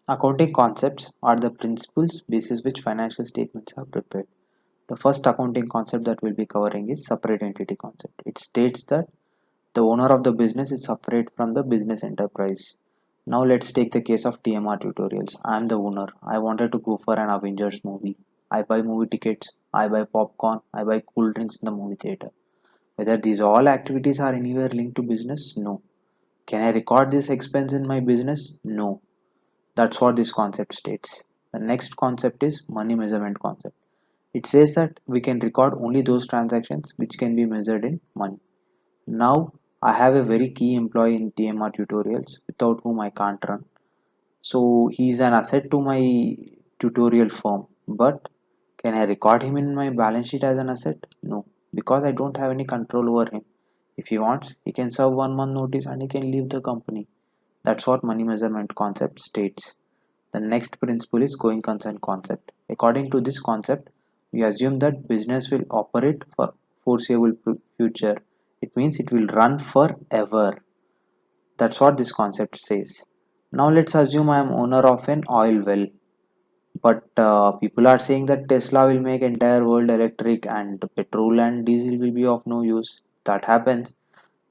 Accounting concepts are the principles basis which financial statements are prepared. The first accounting concept that we'll be covering is separate entity concept. It states that the owner of the business is separate from the business enterprise. Now let's take the case of TMR Tutorials. I'm the owner. I wanted to go for an Avengers movie. I buy movie tickets, I buy popcorn, I buy cool drinks in the movie theater. Whether these all activities are anywhere linked to business? No. Can I record this expense in my business? No. That's what this concept states. The next concept is money measurement concept. It says that we can record only those transactions which can be measured in money. Now I have a very key employee in TMR Tutorials without whom I can't run. So he is an asset to my tutorial firm. But can I record him in my balance sheet as an asset? No, because I don't have any control over him. If he wants, he can serve 1 month notice and he can leave the company. That's what money measurement concept states. The next principle is going concern concept. According to this concept, we assume that business will operate for foreseeable future. It means it will run forever. That's what this concept says. Now let's assume I am owner of an oil well, but people are saying that Tesla will make entire world electric and petrol and diesel will be of no use. That happens,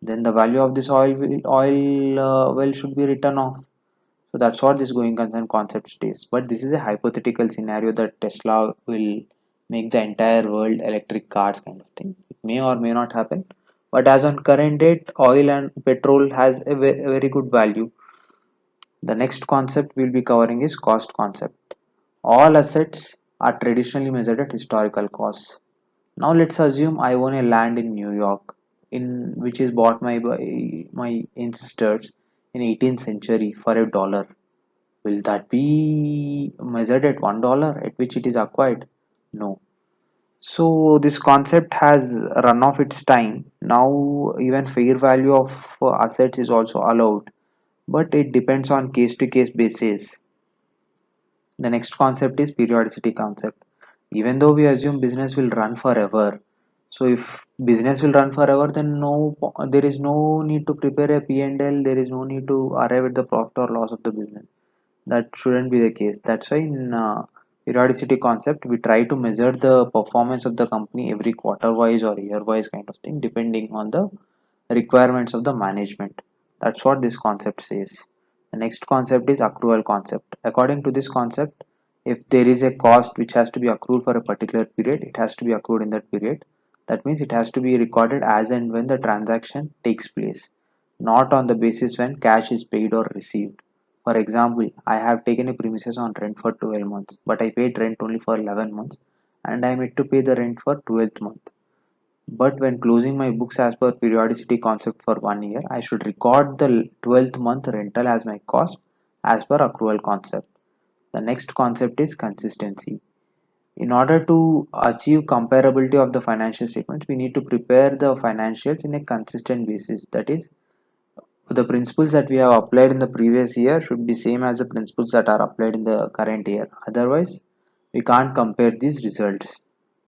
then the value of this oil well should be written off. So that's what this going concern concept states. But this is a hypothetical scenario that Tesla will make the entire world electric cars kind of thing. It may or may not happen. But as on current date, oil and petrol has a very good value. The next concept we'll be covering is cost concept. All assets are traditionally measured at historical costs. Now let's assume I own a land in New York, in which is bought by my ancestors in 18th century for $1. Will that be measured at $1 at which it is acquired? No. So this concept has run off its time. Now even fair value of assets is also allowed, but it depends on case to case basis. The next concept is periodicity concept. Even though we assume business will run forever, so if business will run forever, then there is no need to prepare a P&L. There is no need to arrive at the profit or loss of the business. That shouldn't be the case. That's why in periodicity concept we try to measure the performance of the company every quarter wise or year wise kind of thing, depending on the requirements of the management. That's what this concept says. The next concept is accrual concept. According to this concept, if there is a cost which has to be accrued for a particular period, it has to be accrued in that period. That means it has to be recorded as and when the transaction takes place, not on the basis when cash is paid or received. For example, I have taken a premises on rent for 12 months, but I paid rent only for 11 months and I am yet to pay the rent for 12th month. But when closing my books as per periodicity concept for 1 year, I should record the 12th month rental as my cost as per accrual concept. The next concept is consistency. In order to achieve comparability of the financial statements, we need to prepare the financials in a consistent basis. That is, the principles that we have applied in the previous year should be same as the principles that are applied in the current year. Otherwise, we can't compare these results.